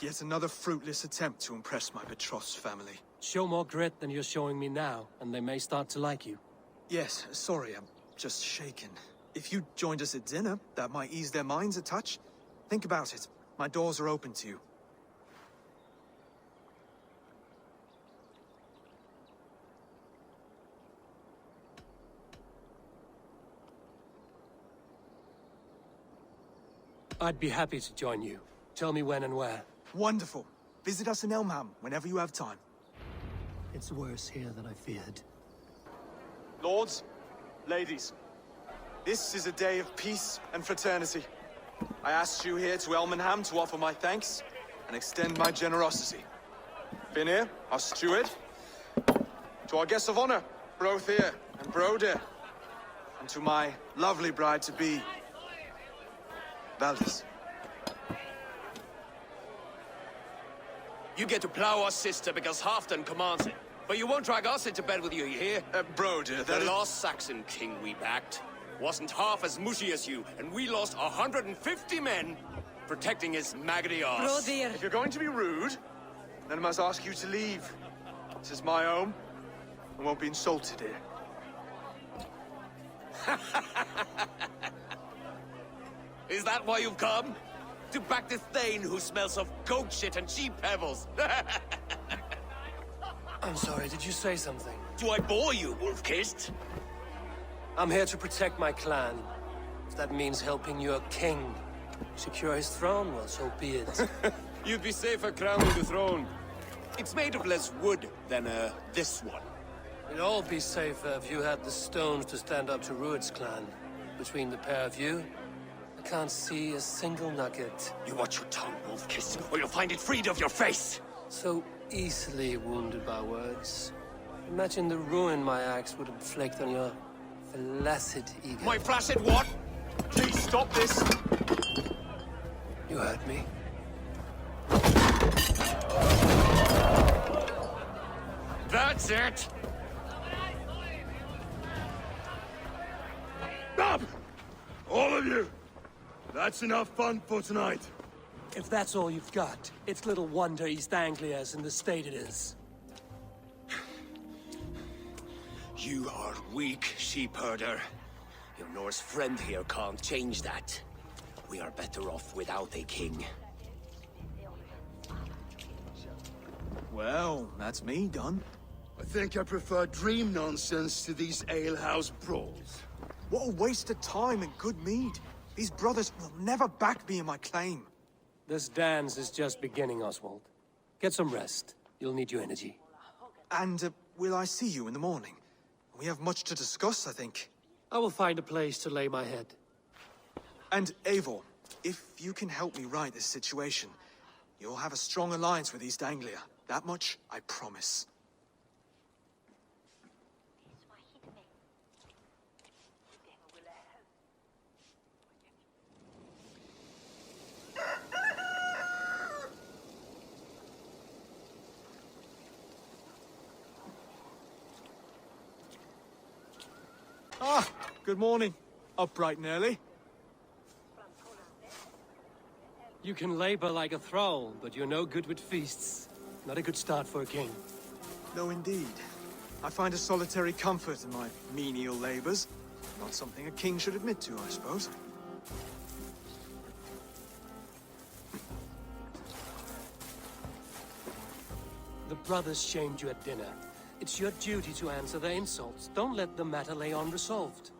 Yet another fruitless attempt to impress my betrothed family. Show more grit than you're showing me now, and they may start to like you. Yes, sorry, I'm just shaken. If you joined us at dinner, that might ease their minds a touch. Think about it. My doors are open to you. I'd be happy to join you. Tell me when and where. Wonderful. Visit us in Elmham whenever you have time. It's worse here than I feared. Lords, ladies, this is a day of peace and fraternity. I asked you here to Elmenham to offer my thanks and extend my generosity. Finir, our steward, to our guests of honor, Brothir and Brodir, and to my lovely bride-to-be, Valdis. You get to plow our sister because Halfdan commands it. But you won't drag us into bed with you hear? Brodir, The last Saxon king we backed wasn't half as mushy as you, and we lost 150 men protecting his maggoty arse. If you're going to be rude, then I must ask you to leave. This is my home. I won't be insulted here. Is that why you've come? To back this Thane who smells of goat shit and cheap pebbles? I'm sorry, did you say something? Do I bore you, wolf-kissed? I'm here to protect my clan. If that means helping your king secure his throne, well, so be it. You'd be safer crowning the throne. It's made of less wood than, this one. We'd all be safer if you had the stones to stand up to Rued's clan. Between the pair of you, I can't see a single nugget. You watch your tongue, wolf-kissed, or you'll find it freed of your face! So easily wounded by words. Imagine the ruin my axe would inflict on your flaccid ego. My flaccid what? Please stop this! You heard me. That's it! Stop! All of you! That's enough fun for tonight. If that's all you've got, it's little wonder East Anglia's in the state it is. You are weak, sheep herder. Your Norse friend here can't change that. We are better off without a king. Well, that's me done. I think I prefer dream nonsense to these alehouse brawls. What a waste of time and good mead. These brothers will never back me in my claim. This dance is just beginning, Oswald. Get some rest. You'll need your energy. And will I see you in the morning? We have much to discuss, I think. I will find a place to lay my head. And Eivor, if you can help me right this situation, you'll have a strong alliance with East Anglia. That much, I promise. Ah, good morning. Up bright and early. You can labor like a thrall, but you're no good with feasts. Not a good start for a king. No, indeed. I find a solitary comfort in my menial labors. Not something a king should admit to, I suppose. The brothers shamed you at dinner. It's your duty to answer their insults. Don't let the matter lay unresolved.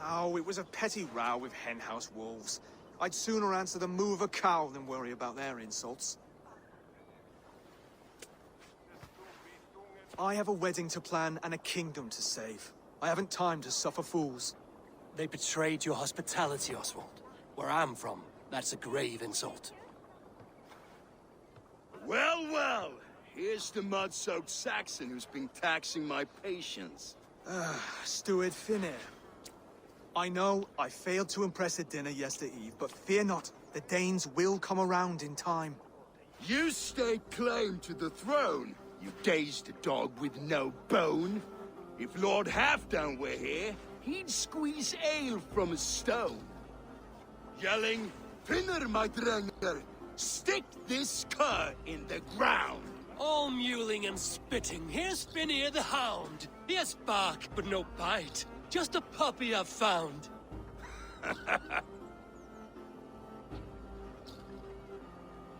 Oh, it was a petty row with henhouse wolves. I'd sooner answer the moo of a cow than worry about their insults. I have a wedding to plan and a kingdom to save. I haven't time to suffer fools. They betrayed your hospitality, Oswald. Where I'm from, that's a grave insult. Well, well! Here's the mud-soaked Saxon who's been taxing my patience. Steward Finir. I know I failed to impress at dinner yesterday eve, but fear not, the Danes will come around in time. You stake claim to the throne, you dazed dog with no bone. If Lord Halfdan were here, he'd squeeze ale from a stone. yelling, "Finner, my dränger! Stick this cur in the ground!" All mewling and spitting. Here's Finnear the Hound. He has bark, but no bite. Just a puppy I've found.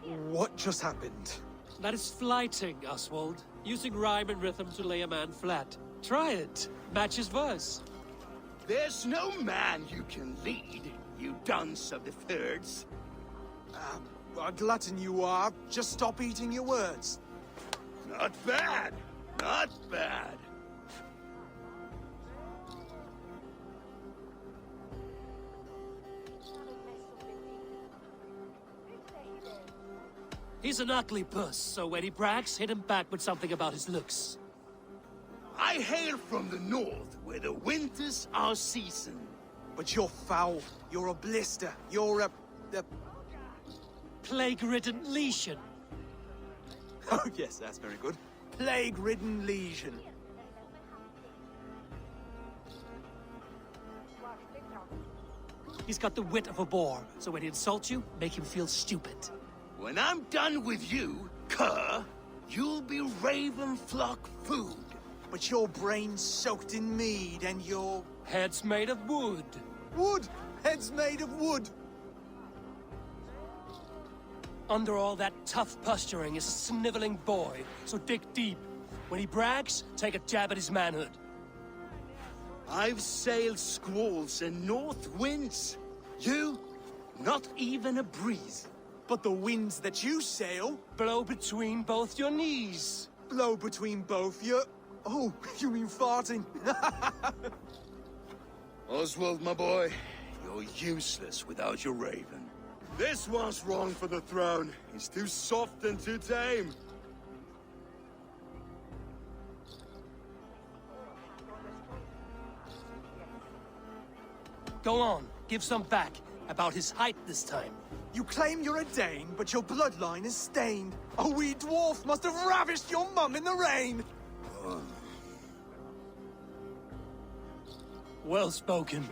What just happened? That is flighting, Oswald. Using rhyme and rhythm to lay a man flat. Try it. Match his verse. There's no man you can lead, you dunce of the thirds. A glutton you are. Just stop eating your words. Not bad. Not bad. He's an ugly puss, so when he brags, hit him back with something about his looks. I hail from the north, where the winters are season. But you're foul. You're a blister. You're a... Plague-ridden lesion. Oh, yes, that's very good. Plague-ridden lesion. He's got the wit of a boar, so when he insults you, make him feel stupid. When I'm done with you, cur, you'll be raven flock food. But your brain's soaked in mead, and your... Head's made of wood. Wood! Head's made of wood! Under all that tough posturing is a sniveling boy, so dig deep. When he brags, take a jab at his manhood. I've sailed squalls and north winds. You, not even a breeze. But the winds that you sail Blow between both your knees. blow between both your... Oh, you mean farting? Oswald, my boy, you're useless without your raven. This one's wrong for the throne. He's too soft and too tame. Go on, give some back. About his height this time. You claim you're a Dane, but your bloodline is stained. A wee dwarf must have ravished your mum in the rain! Well spoken.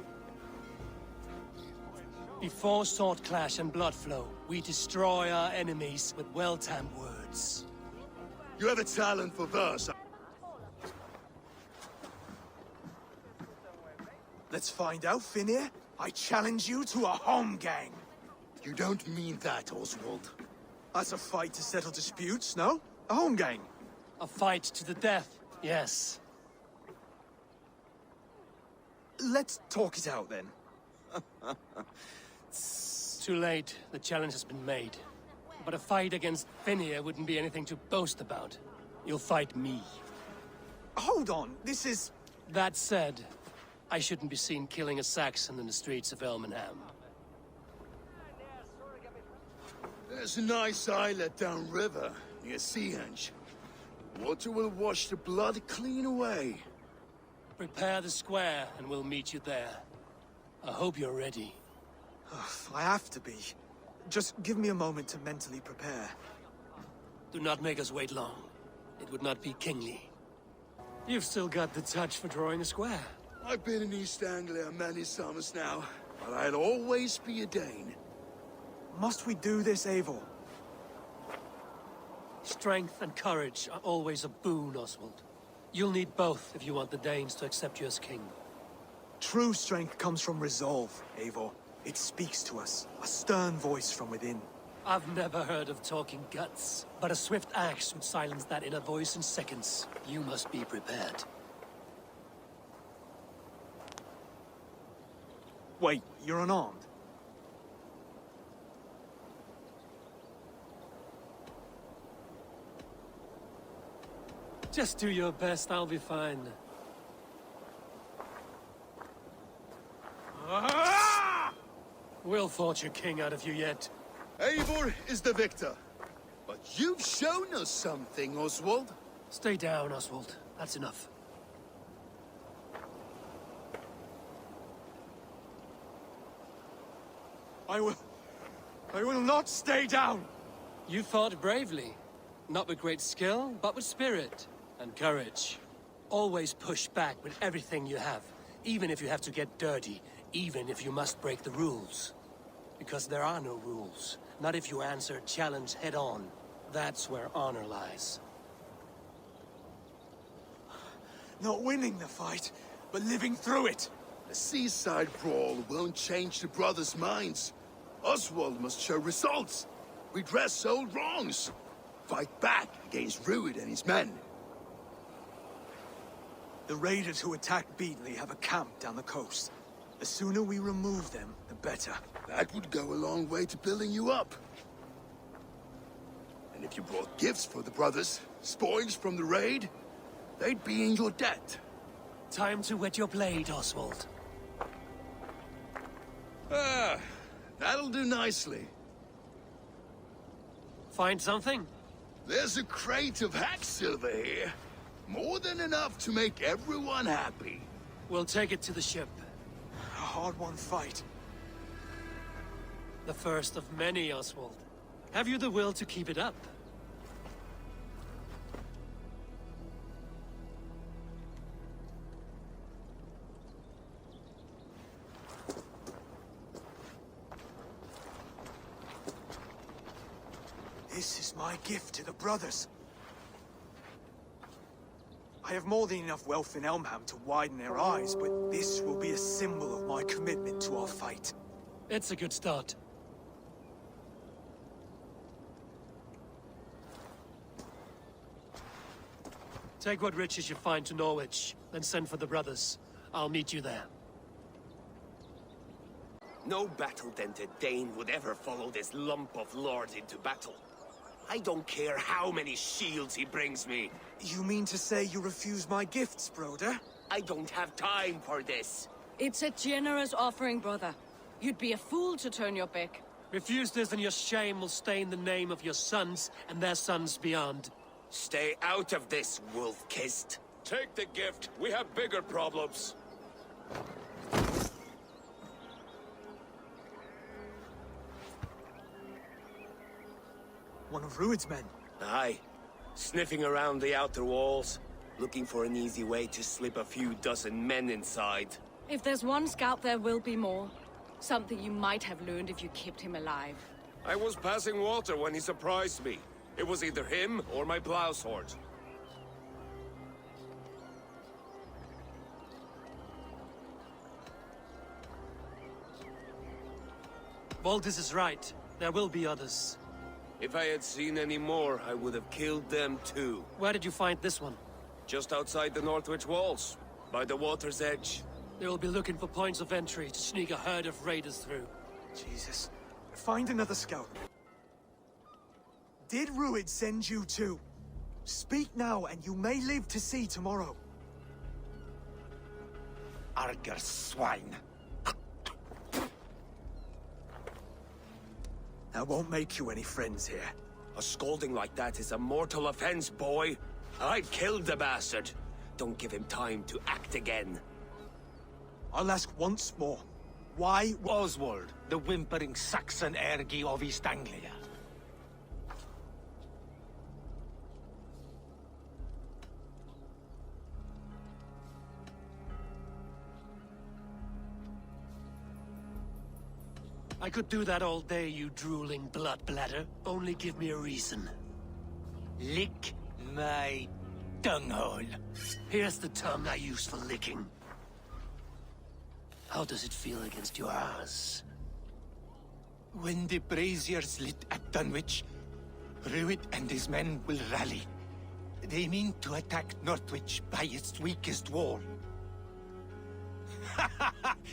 Before sword clash and blood flow, we destroy our enemies with well-timed words. You have a talent for verse. Let's find out, Finnear. I challenge you to a home gang. You don't mean that, Oswald. That's a fight to settle disputes, no? A home gang. A fight to the death, yes. Let's talk it out, then. Too late, the challenge has been made. But a fight against Finnear wouldn't be anything to boast about. You'll fight me. Hold on, this is... That said, I shouldn't be seen killing a Saxon in the streets of Elmenham. There's a nice islet downriver, near Seahenge. Water will wash the blood clean away. Prepare the square, and we'll meet you there. I hope you're ready. I have to be. Just give me a moment to mentally prepare. Do not make us wait long. It would not be kingly. You've still got the touch for drawing a square. I've been in East Anglia many summers now, but I'll always be a Dane. Must we do this, Eivor? Strength and courage are always a boon, Oswald. You'll need both if you want the Danes to accept you as king. True strength comes from resolve, Eivor. It speaks to us, a stern voice from within. I've never heard of talking guts, but a swift axe would silence that inner voice in seconds. You must be prepared. Wait, you're unarmed? Just do your best, I'll be fine. We'll forge a king out of you yet. Eivor is the victor. But you've shown us something, Oswald. Stay down, Oswald. That's enough. I will not stay down! You fought bravely. Not with great skill, but with spirit and courage. Always push back with everything you have, even if you have to get dirty, even if you must break the rules. Because there are no rules. Not if you answer a challenge head-on. That's where honor lies. Not winning the fight, but living through it. A seaside brawl won't change the brothers' minds. Oswald must show results. Redress old wrongs. Fight back against Rued and his men. The raiders who attacked Beatley have a camp down the coast. The sooner we remove them, the better. That would go a long way to building you up. And if you brought gifts for the brothers, spoils from the raid, they'd be in your debt. Time to wet your blade, Oswald. Ah, that'll do nicely. Find something? There's a crate of hack silver here. More than enough to make everyone happy. We'll take it to the ship. A hard-won fight. The first of many, Oswald. Have you the will to keep it up? This is my gift to the brothers. I have more than enough wealth in Elmham to widen their eyes, but this will be a symbol of my commitment to our fight. It's a good start. Take what riches you find to Norwich, then send for the brothers. I'll meet you there. No battle-dented Dane would ever follow this lump of lord into battle. I don't care how many shields he brings me. You mean to say you refuse my gifts, Broder? I don't have time for this. It's a generous offering, brother. You'd be a fool to turn your back. Refuse this and your shame will stain the name of your sons and their sons beyond. Stay out of this, wolf-kissed. Take the gift. We have bigger problems. One of Rued's men. Aye. Sniffing around the outer walls, looking for an easy way to slip a few dozen men inside. If there's one scout, there will be more. Something you might have learned if you kept him alive. I was passing water when he surprised me. It was either him or my plow sword. Valdis is right. There will be others. If I had seen any more, I would have killed them too. Where did you find this one? Just outside the Northwich walls, by the water's edge. They will be looking for points of entry to sneak a herd of raiders through. Jesus. Find another scout. Did Rued send you too? Speak now, and you may live to see tomorrow. Arger swine. That won't make you any friends here. A scolding like that is a mortal offense, boy. I've killed the bastard. Don't give him time to act again. I'll ask once more. Why? Oswald, the whimpering Saxon ergi of East Anglia. I could do that all day, you drooling blood bladder. Only give me a reason. Lick my dunghole. Here's the tongue I use for licking. How does it feel against your ass? When the braziers lit at Dunwich, Rued and his men will rally. They mean to attack Northwich by its weakest wall.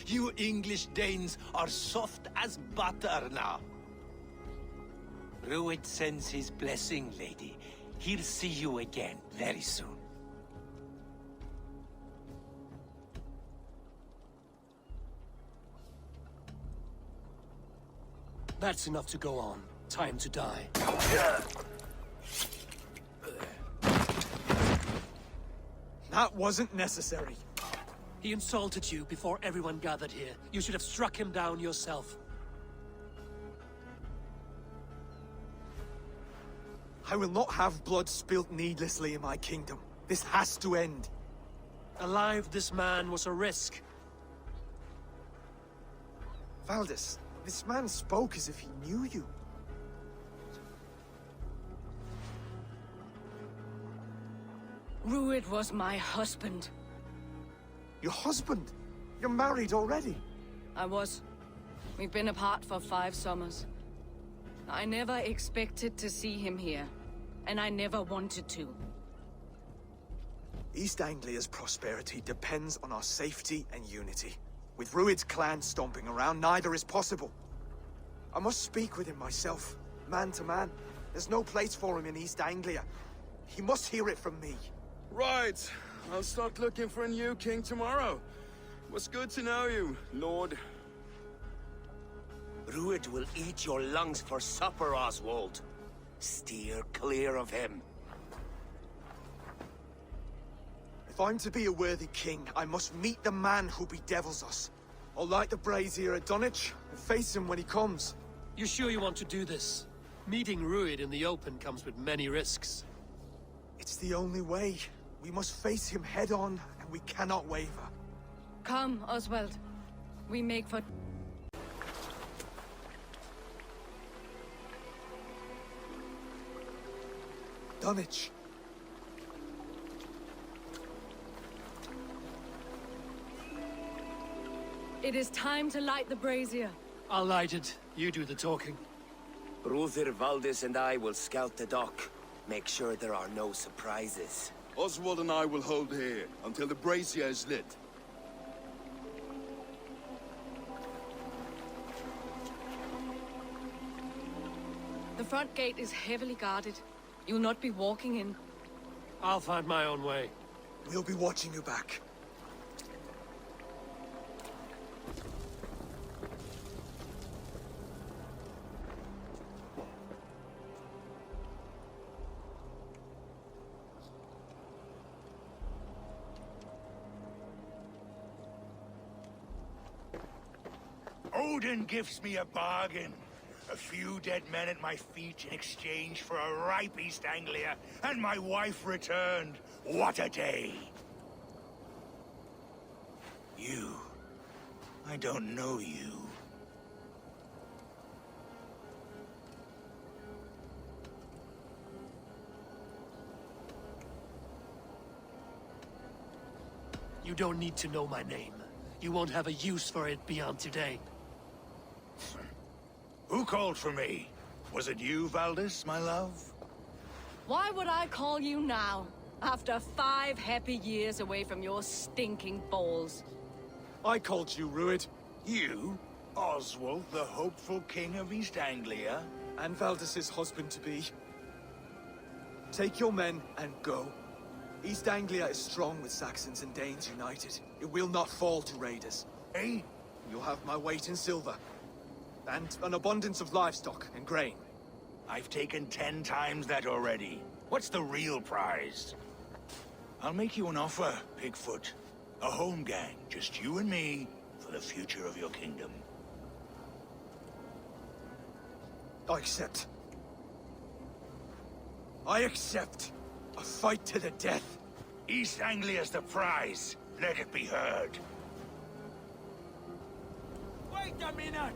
You English Danes are soft as butter now. Rued sends his blessing, lady. He'll see you again very soon. That's enough to go on. Time to die. That wasn't necessary. He insulted you before everyone gathered here. You should have struck him down yourself. I will not have blood spilt needlessly in my kingdom. This has to end. Alive, this man was a risk. Valdis, This man spoke as if he knew you. Rued was my husband. Your husband? You're married already? I was. We've been apart for 5 summers. I never expected to see him here, and I never wanted to. East Anglia's prosperity depends on our safety and unity. With Rued's clan stomping around, neither is possible. I must speak with him myself, man to man. There's no place for him in East Anglia. He must hear it from me. Right. I'll start looking for a new king tomorrow. It was good to know you, Lord. Rued will eat your lungs for supper, Oswald. Steer clear of him. If I'm to be a worthy king, I must meet the man who bedevils us. I'll light the brazier at Dunwich and face him when he comes. You sure you want to do this? Meeting Rued in the open comes with many risks. It's the only way. We must face him head on, and we cannot waver. Come, Oswald. We make for... Dunwich. It is time to light the brazier. I'll light it. You do the talking. Ruther, Valdis, and I will scout the dock. Make sure there are no surprises. Oswald and I will hold here until the brazier is lit. The front gate is heavily guarded. You'll not be walking in. I'll find my own way. We'll be watching you back. Odin gives me a bargain. A few dead men at my feet in exchange for a ripe East Anglia, and my wife returned. What a day! You. I don't know you. You don't need to know my name. You won't have a use for it beyond today. Who called for me? Was it you, Valdis, my love? Why would I call you now, after 5 happy years away from your stinking balls? I called you, Rued. You? Oswald, the hopeful king of East Anglia? And Valdis's husband-to-be. Take your men and go. East Anglia is strong with Saxons and Danes united. It will not fall to raiders. Eh? You'll have my weight in silver. And an abundance of livestock and grain. I've taken 10 times that already. What's the real prize? I'll make you an offer, Pigfoot. A home gang, just you and me, for the future of your kingdom. I accept. I accept. A fight to the death. East Anglia's the prize. Let it be heard. Wait a minute!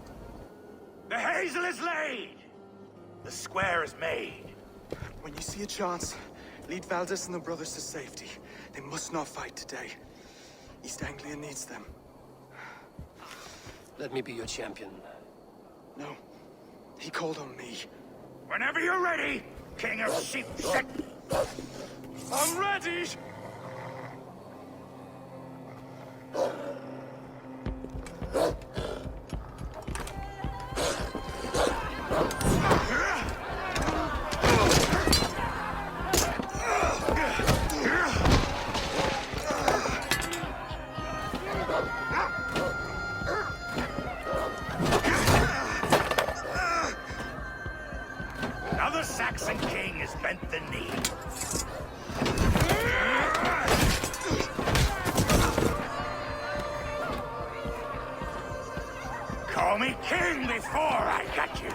The hazel is laid! The square is made. When you see a chance, lead Valdis and the brothers to safety. They must not fight today. East Anglia needs them. Let me be your champion. No. He called on me. Whenever you're ready, King of Sheep Set. I'm ready! Now the Saxon king has bent the knee. Call me king before I got you.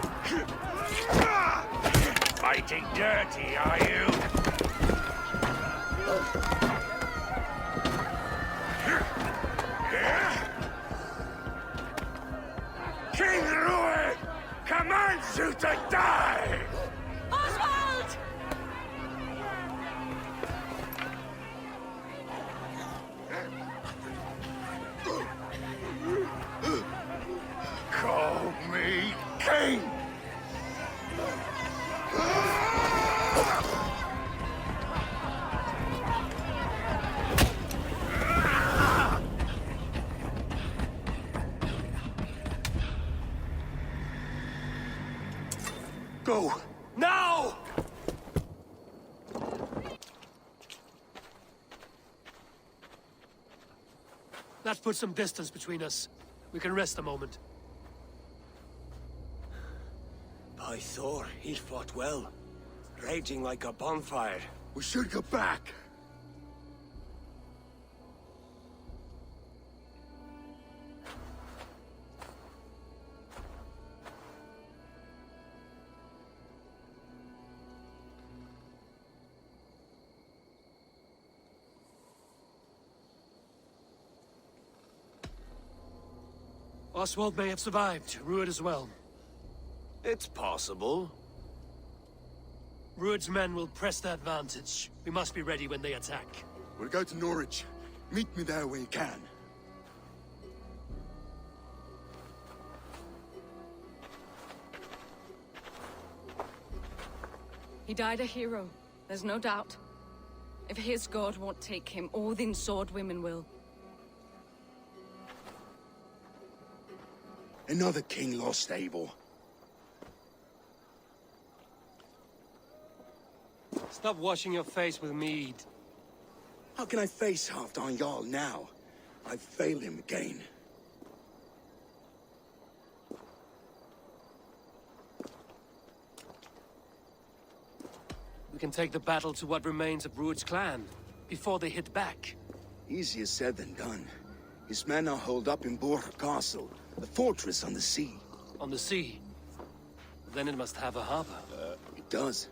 Fighting dirty, are you? King Rued! commands you to die! Oswald! Call me king! Go! Now! That puts some distance between us. We can rest a moment. By Thor, he fought well. Raging like a bonfire. We should go back. Oswald may have survived, Rued as well. It's possible. Rued's men will press the advantage. We must be ready when they attack. We'll go to Norwich. Meet me there when you can. He died a hero, there's no doubt. If his god won't take him, Odin's sword women will. Another king lost, Abel. Stop washing your face with mead. How can I face Halfdan Jarl now? I've failed him again. We can take the battle to what remains of Rued's clan, before they hit back. Easier said than done. His men are holed up in Borg Castle, a fortress on the sea. On the sea. Then it must have a harbor. It does.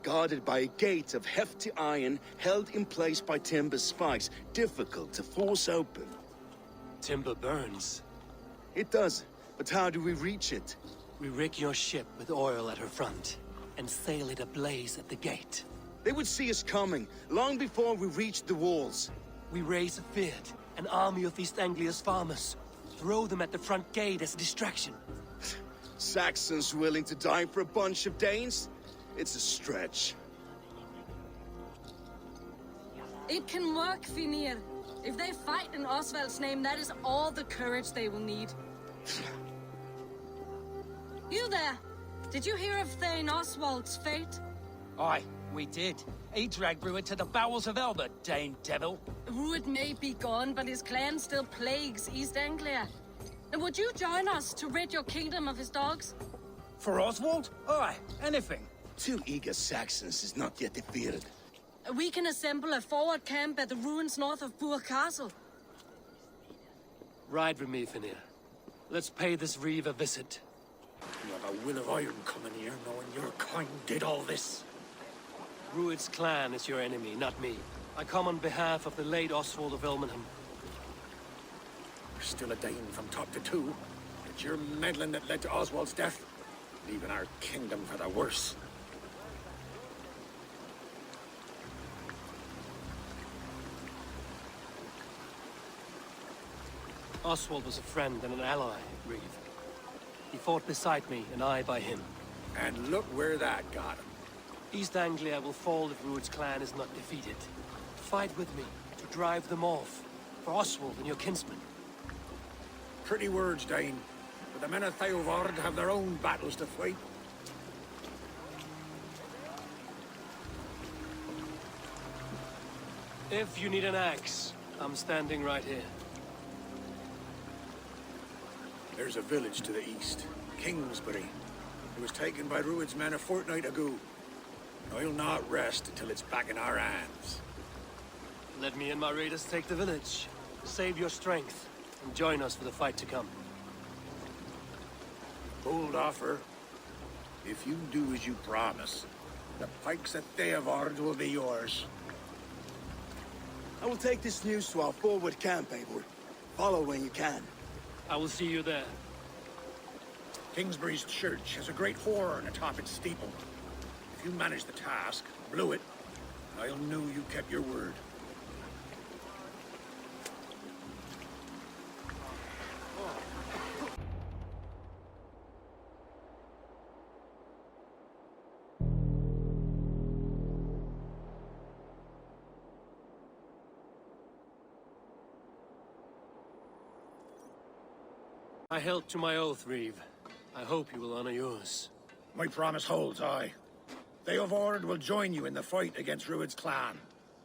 Guarded by a gate of hefty iron, held in place by timber spikes, difficult to force open. Timber burns. It does, but how do we reach it? We rig your ship with oil at her front, and sail it ablaze at the gate. They would see us coming, long before we reached the walls. We raise a Fyrd, an army of East Anglia's farmers. Throw them at the front gate as a distraction. Saxons willing to die for a bunch of Danes? It's a stretch. It can work, Finir. If they fight in Oswald's name, that is all the courage they will need. You there! Did you hear of Thane Oswald's fate? Aye, we did. He dragged Rued to the bowels of Elba, Dane devil. Rued may be gone, but his clan still plagues East Anglia. And would you join us to rid your kingdom of his dogs? For Oswald? Aye, anything. 2 eager Saxons is not yet defeated. We can assemble a forward camp at the ruins north of Burg Castle. Ride with me, Finir. Let's pay this reeve a visit. You have a will of iron coming here, knowing your kind did all this. Rued's clan is your enemy, not me. I come on behalf of the late Oswald of Elmenham. You're still a Dane from top to toe. It's your meddling that led to Oswald's death, leaving our kingdom for the worse. Oswald was a friend and an ally, Reeve. He fought beside me, and I by him. And look where that got him. East Anglia will fall if Rued's clan is not defeated. Fight with me, to drive them off. For Oswald and your kinsmen. Pretty words, Dane. But the men of Theovard have their own battles to fight. If you need an axe, I'm standing right here. There's a village to the east, Kingsbury. It was taken by Rued's men a fortnight ago. I'll not rest until it's back in our hands. Let me and my raiders take the village. Save your strength, and join us for the fight to come. Bold offer. If you do as you promise, the pikes at Theovard will be yours. I will take this news to our forward camp, Eivor. Follow when you can. I will see you there. Kingsbury's church has a great horn atop its steeple. If you manage the task, blew it, I'll know you kept your word. I held to my oath, Reeve. I hope you will honor yours. My promise holds, aye. They of Ord will join you in the fight against Rued's clan.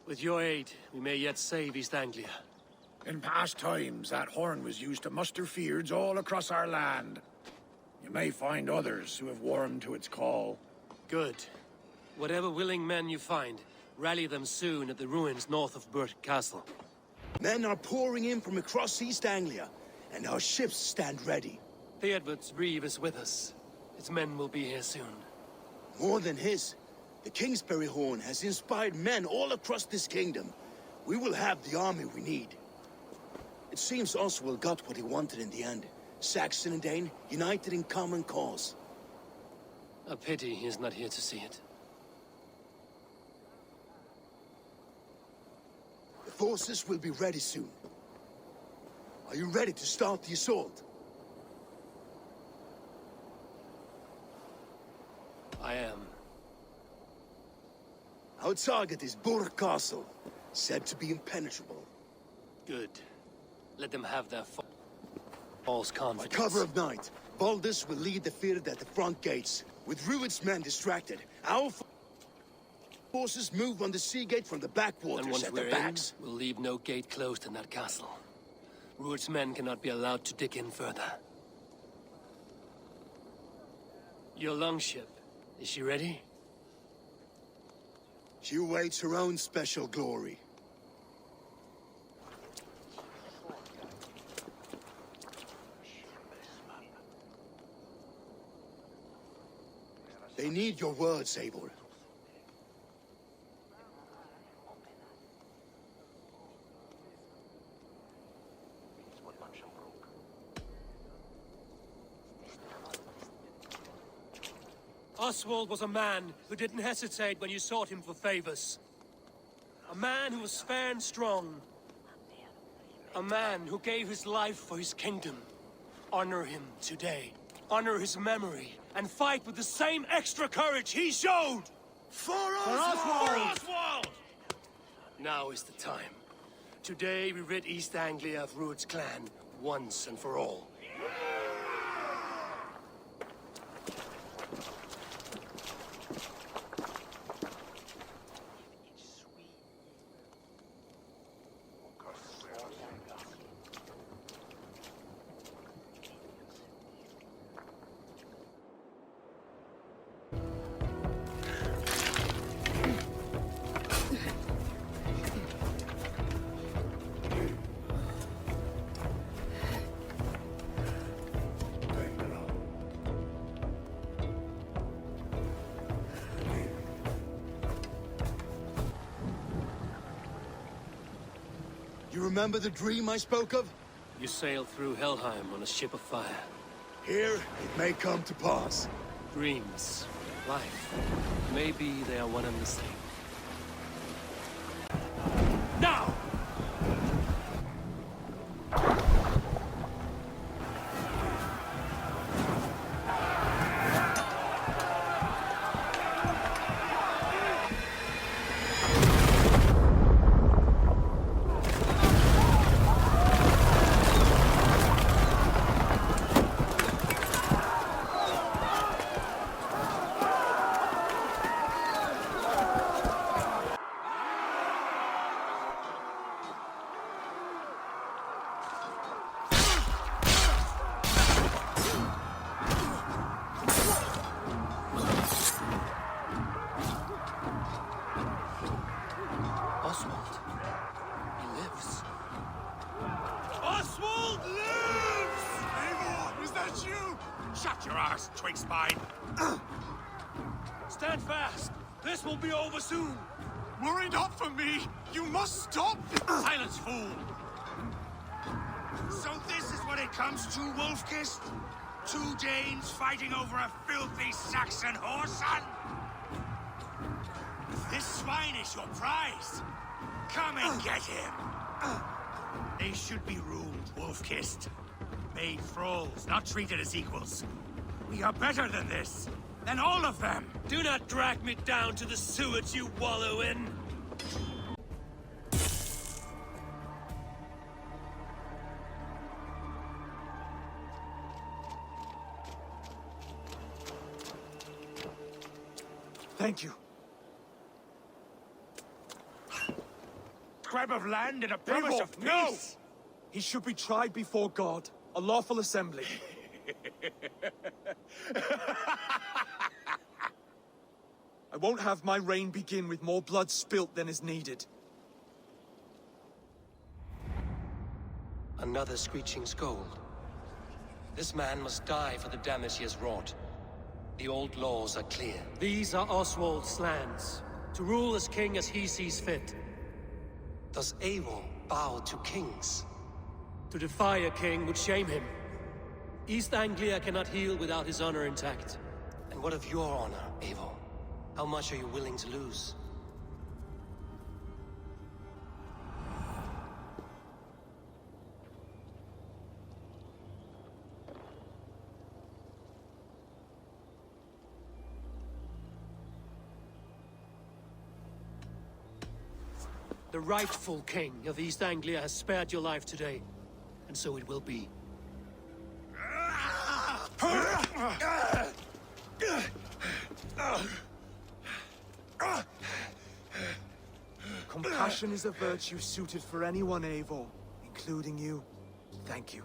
With your aid, we may yet save East Anglia. In past times, that horn was used to muster fyrds all across our land. You may find others who have warmed to its call. Good. Whatever willing men you find, rally them soon at the ruins north of Burt Castle. Men are pouring in from across East Anglia, and our ships stand ready. Theodward's Reeve is with us. His men will be here soon. More than his, the Kingsbury horn has inspired men all across this kingdom. We will have the army we need. It seems Oswald got what he wanted in the end. Saxon and Dane united in common cause. A pity he is not here to see it. The forces will be ready soon. Are you ready to start the assault? I am. Our target is Burt Castle, said to be impenetrable. Good. Let them have their false confidence. By cover of night, Baldus will lead the field at the front gates. With Rued's men distracted, our forces move on the sea gate from the And backwaters once at we're their backs. in, we'll leave no gate closed in that castle. Rued's men cannot be allowed to dig in further. Your longship, is she ready? She awaits her own special glory. They need your words, Eivor. Oswald was a man who didn't hesitate when you sought him for favors. A man who was fair and strong. A man who gave his life for his kingdom. Honor him today. Honor his memory. And fight with the same extra courage he showed! For Oswald! Now is the time. Today we rid East Anglia of Rued's clan, once and for all. You remember the dream I spoke of? You sailed through Helheim on a ship of fire. Here, it may come to pass. Dreams, life, maybe they are one and the same. Now! Oswald. He lives. Oswald lives! Eivor, is that you? Shut your arse, twig spine. Stand fast! This will be over soon! Worry not for me. You must stop. Silence, fool! So this is what it comes to, Wolf-Kissed? Two Danes fighting over a filthy Saxon whoreson? This swine is your prize. Come and get him. They should be ruled wolf-kissed. Made thralls, not treated as equals. We are better than this. Than all of them. Do not drag me down to the sewage you wallow in! Thank you. Scrap of land and a promise Eivor, of peace. no! He should be tried before God, a lawful assembly. I won't have my reign begin with more blood spilt than is needed. Another screeching scold. This man must die for the damage he has wrought. The old laws are clear. These are Oswald's lands, to rule as king as he sees fit. Does Eivor bow to kings? To defy a king would shame him. East Anglia cannot heal without his honor intact. And what of your honor, Eivor? How much are you willing to lose? The rightful king of East Anglia has spared your life today, and so it will be. Compassion is a virtue suited for anyone, Eivor, including you. Thank you.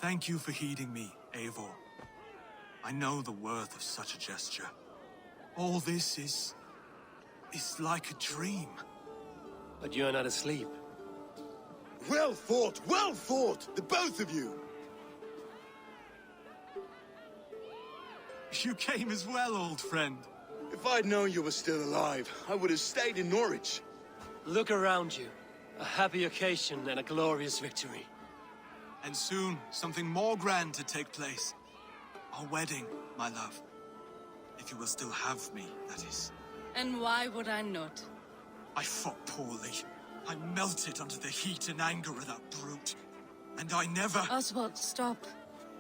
Thank you for heeding me, Eivor. I know the worth of such a gesture. All this is like a dream. But you're not asleep. Well fought, the both of you. You came as well, old friend. If I'd known you were still alive, I would have stayed in Norwich. Look around you. A happy occasion and a glorious victory. And soon, something more grand to take place. Our wedding, my love. If you will still have me, that is. And why would I not? I fought poorly. I melted under the heat and anger of that brute. And I never... Oswald, stop.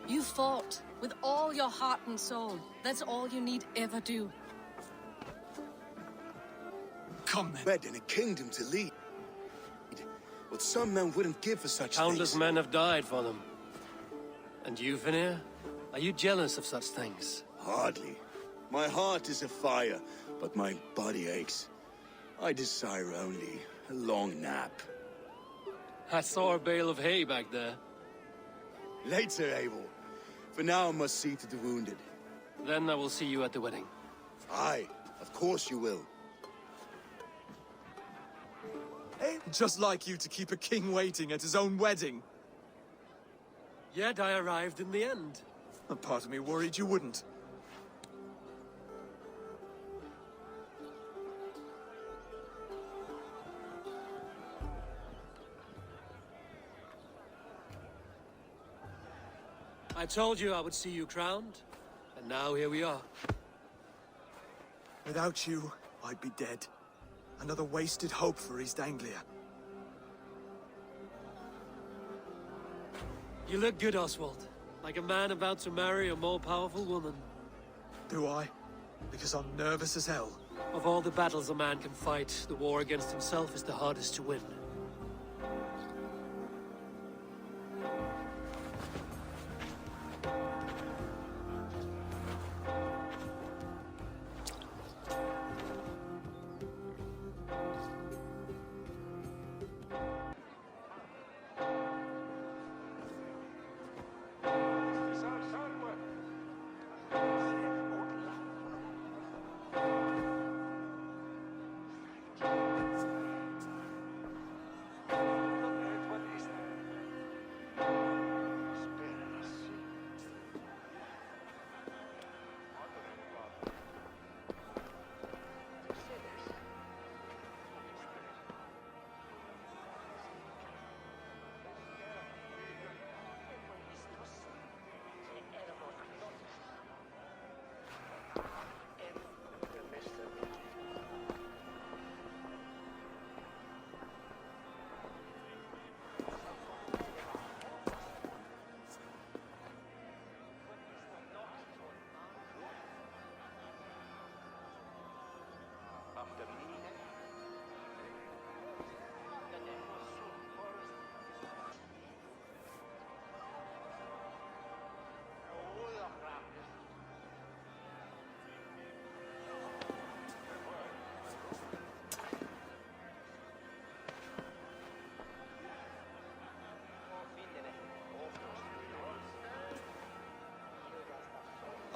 You fought with all your heart and soul. That's all you need ever do. Come then. Bred in a kingdom to lead. What some men wouldn't give for such Countless things. men have died for them. And you, Vanir? Are you jealous of such things? Hardly. My heart is afire, but my body aches. I desire only a long nap. I saw a bale of hay back there. Later, Eivor. For now, I must see to the wounded. Then I will see you at the wedding. Aye, of course you will. Just like you to keep a king waiting at his own wedding. Yet I arrived in the end. A part of me worried you wouldn't. I told you I would see you crowned, and now here we are. Without you, I'd be dead. Another wasted hope for East Anglia. You look good, Oswald. Like a man about to marry a more powerful woman. Do I? Because I'm nervous as hell. Of all the battles a man can fight, the war against himself is the hardest to win.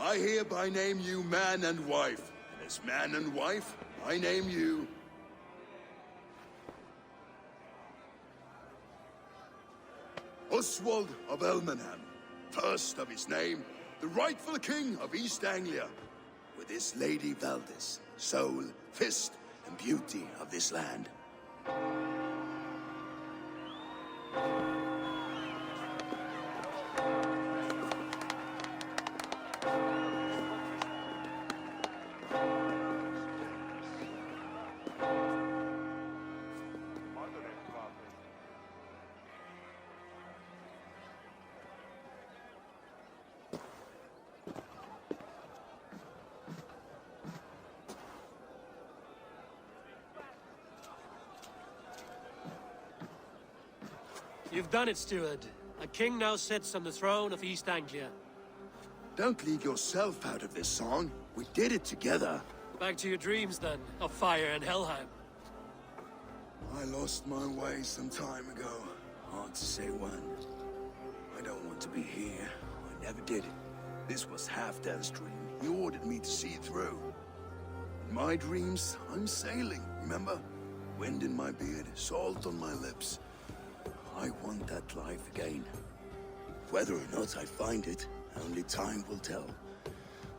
I hereby name you man and wife. And as man and wife, I name you... Oswald of Elmenham, first of his name, the rightful king of East Anglia, with his Lady Valdis, soul, fist, and beauty of this land. You've done it, steward. A king now sits on the throne of East Anglia. Don't leave yourself out of this song. We did it together. Back to your dreams, then, of fire and Helheim. I lost my way some time ago. Hard to say when. I don't want to be here. I never did. This was Halfdan's dream. He ordered me to see it through. In my dreams, I'm sailing, remember? Wind in my beard, salt on my lips. I want that life again. Whether or not I find it, only time will tell.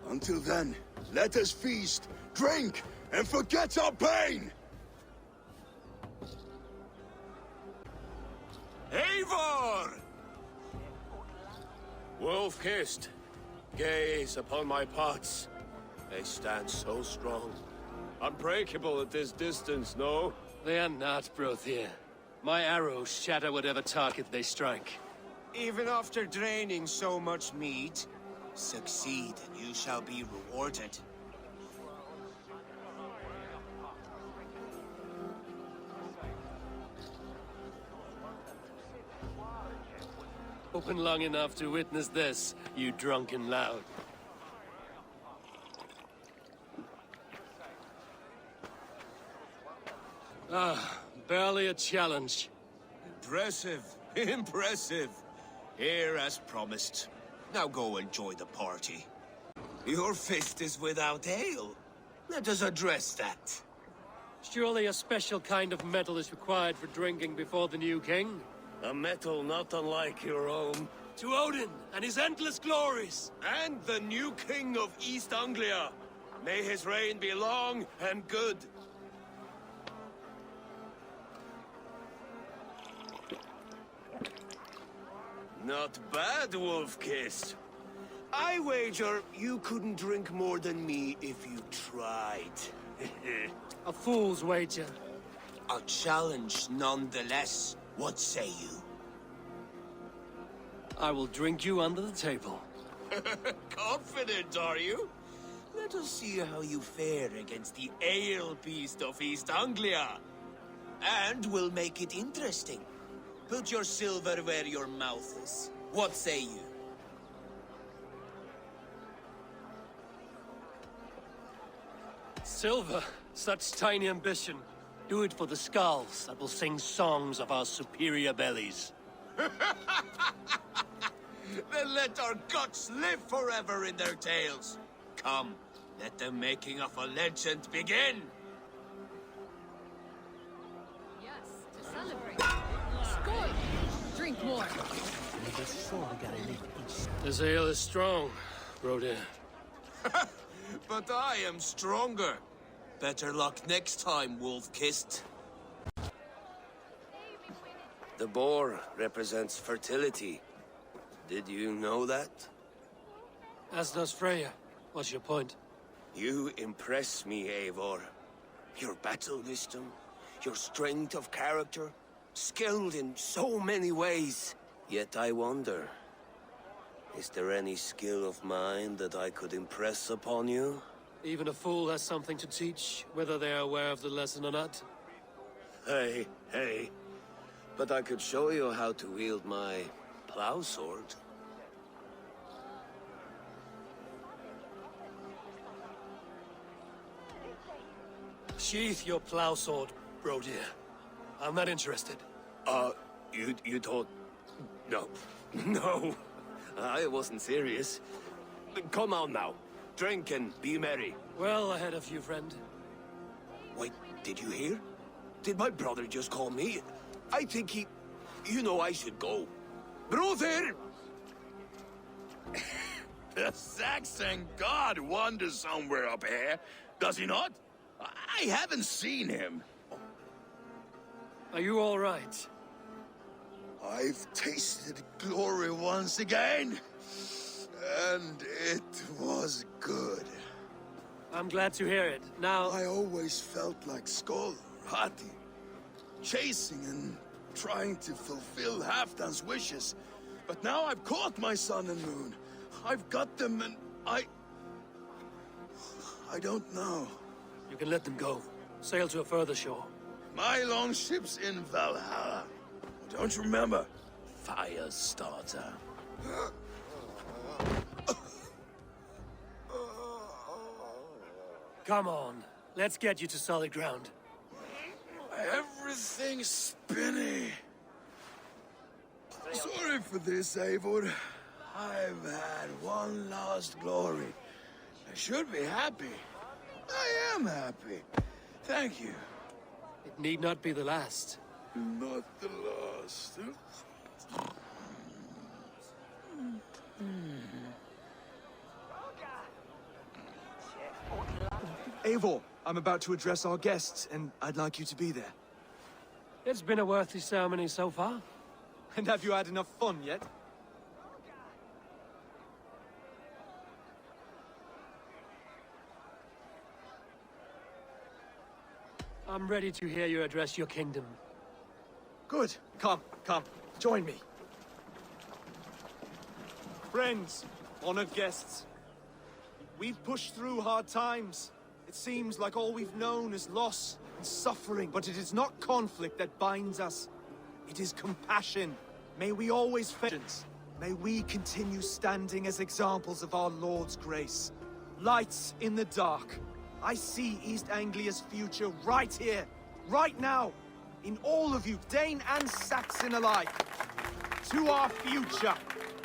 Until then, let us feast, drink, and forget our pain! Eivor! Wolf-kissed, gaze upon my pots. They stand so strong. Unbreakable at this distance, no? They are not, Brothier. My arrows shatter whatever target they strike. Even after draining so much mead, succeed and you shall be rewarded. Open long enough to witness this, you drunken lout. Ah, barely a challenge. Impressive, impressive. Here as promised. Now go enjoy the party. Your fist is without ale. Let us address that. Surely a special kind of metal is required for drinking before the new king? A metal not unlike your own. To Odin and his endless glories! And the new king of East Anglia. May his reign be long and good. Not bad, Wolf-kissed. I wager you couldn't drink more than me if you tried. A fool's wager. A challenge nonetheless. What say you? I will drink you under the table. Confident, are you? Let us see how you fare against the ale beast of East Anglia. And we'll make it interesting. Put your silver where your mouth is. What say you? Silver, such tiny ambition. Do it for the skulls that will sing songs of our superior bellies. Then let our guts live forever in their tails. Come, let the making of a legend begin. Yes, to celebrate. Skål! Drink more. This ale is strong, Brodir. But I am stronger. Better luck next time, Wolf-kissed. The boar represents fertility. Did you know that? As does Freya. What's your point? You impress me, Eivor. Your battle wisdom, your strength of character, skilled in so many ways. Yet I wonder, is there any skill of mine that I could impress upon you? Even a fool has something to teach, whether they are aware of the lesson or not. Hey, hey. But I could show you how to wield my plow sword. Sheath your plow sword, Brodir. I'm not interested. You thought... No. No. I wasn't serious. Come on now. Drink and be merry. Well ahead of you, friend. Wait, did you hear? Did my brother just call me? I think he... You know I should go. Brother! The Saxon god wanders somewhere up here, does he not? I haven't seen him. Are you all right? I've tasted glory once again, and it was good. I'm glad to hear it. Now, I always felt like Skoll, Hati, chasing and trying to fulfill Halfdan's wishes. But now I've caught my sun and moon. I've got them and I don't know. you can let them go. Sail to a further shore. My longship's in Valhalla. Don't you remember? Fire starter. Come on. Let's get you to solid ground. Everything's spinny. Sorry for this, Eivor. I've had one last glory. I should be happy. I am happy. Thank you. It need not be the last. Not the last. Eivor, I'm about to address our guests, and I'd like you to be there. It's been a worthy ceremony so far. And have you had enough fun yet? I'm ready to hear you address your kingdom. Good. Come, join me. Friends, honored guests. We've pushed through hard times. It seems like all we've known is loss and suffering, but it is not conflict that binds us. It is compassion. May we always vengeance. May we continue standing as examples of our Lord's grace. Lights in the dark. I see East Anglia's future right here, right now, in all of you, Dane and Saxon alike. To our future.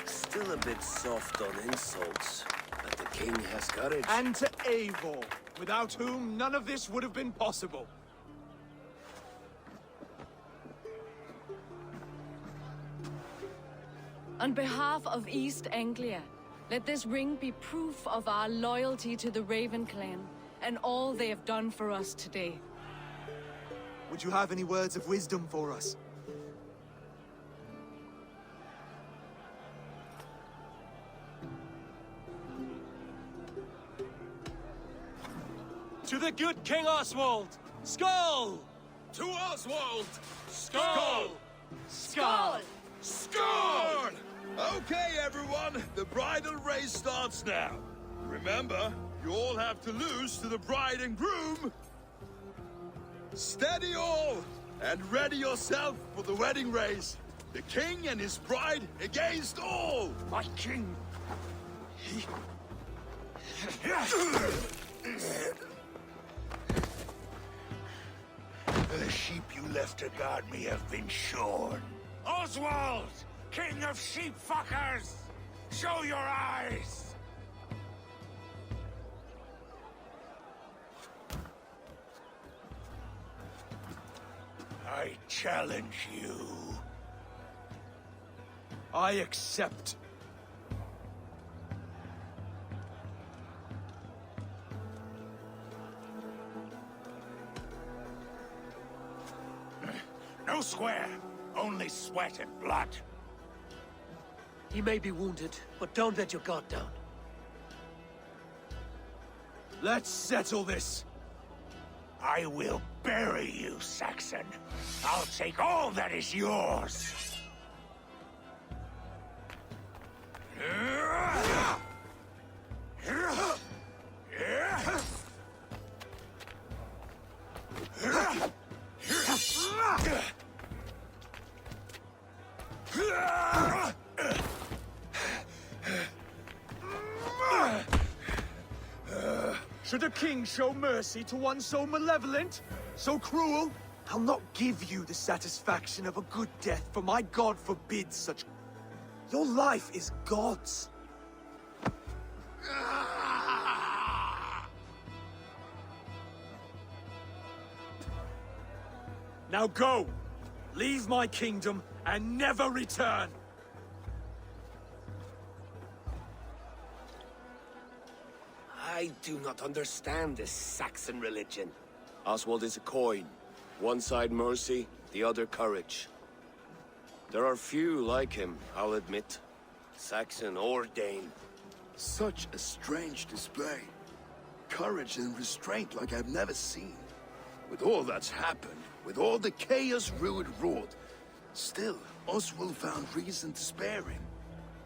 Still a bit soft on insults, but the king has courage. And to Eivor, without whom none of this would have been possible. On behalf of East Anglia, let this ring be proof of our loyalty to the Raven clan and all they have done for us today. Would you have any words of wisdom for us? To the good King Oswald! Skull! To Oswald! Skull! Skull! Scorn! Okay, everyone, the bridal race starts now. Remember, you all have to lose to the bride and groom. Steady all, and ready yourself for the wedding race. The king and his bride against all. My king! The sheep you left to guard me have been shorn. Oswald! King of sheep fuckers! Show your eyes! I challenge you. I accept. No square, only sweat and blood. He may be wounded, but don't let your guard down. Let's settle this. I will bury you, Saxon. I'll take all that is yours. Should a king show mercy to one so malevolent, so cruel? I'll not give you the satisfaction of a good death, for my god forbids such. Your life is God's. Now go! Leave my kingdom and never return! I do not understand this Saxon religion. Oswald is a coin. One side mercy, the other courage. There are few like him, I'll admit. Saxon or Dane. Such a strange display. Courage and restraint like I've never seen. With all that's happened, with all the chaos Rued wrought, still, Oswald found reason to spare him.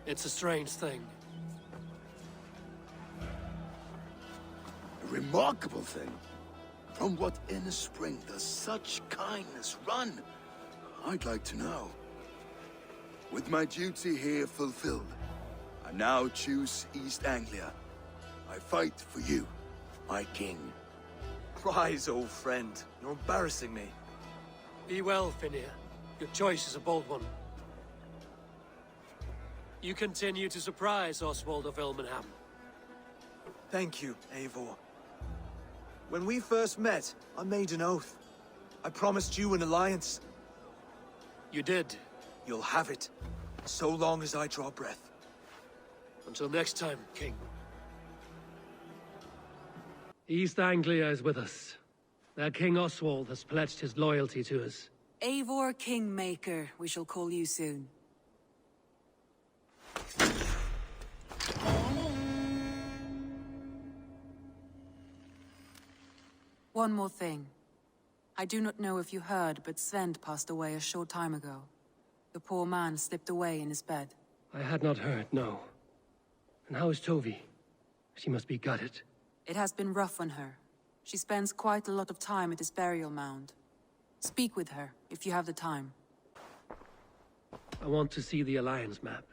It's a strange thing. A remarkable thing. From what inner spring does such kindness run? I'd like to know. With my duty here fulfilled, I now choose East Anglia. I fight for you, my king. Rise, old friend. You're embarrassing me. Be well, Finir. Your choice is a bold one. You continue to surprise Oswald of Elmenham. Thank you, Eivor. When we first met, I made an oath. I promised you an alliance. You did. You'll have it, so long as I draw breath. Until next time, King. East Anglia is with us. Their King Oswald has pledged his loyalty to us. Eivor Kingmaker, we shall call you soon. One more thing. I do not know if you heard, but Svend passed away a short time ago. The poor man slipped away in his bed. I had not heard, no. And how is Tovi? She must be gutted. It has been rough on her. She spends quite a lot of time at his burial mound. Speak with her, if you have the time. I want to see the Alliance map.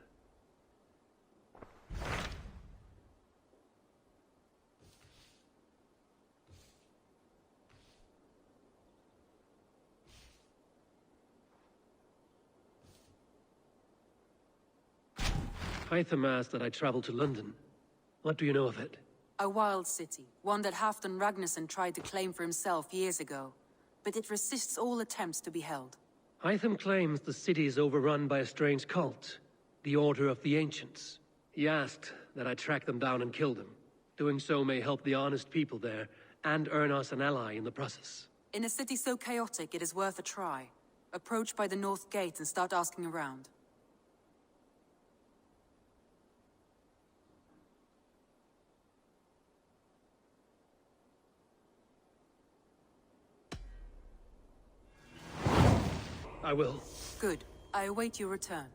Hytham asked that I travel to London. What do you know of it? A wild city, one that Halfdan Ragnarsson tried to claim for himself years ago. But it resists all attempts to be held. Hytham claims the city is overrun by a strange cult, the Order of the Ancients. He asked that I track them down and kill them. Doing so may help the honest people there, and earn us an ally in the process. In a city so chaotic, it is worth a try. Approach by the North Gate and start asking around. I will. Good. I await your return.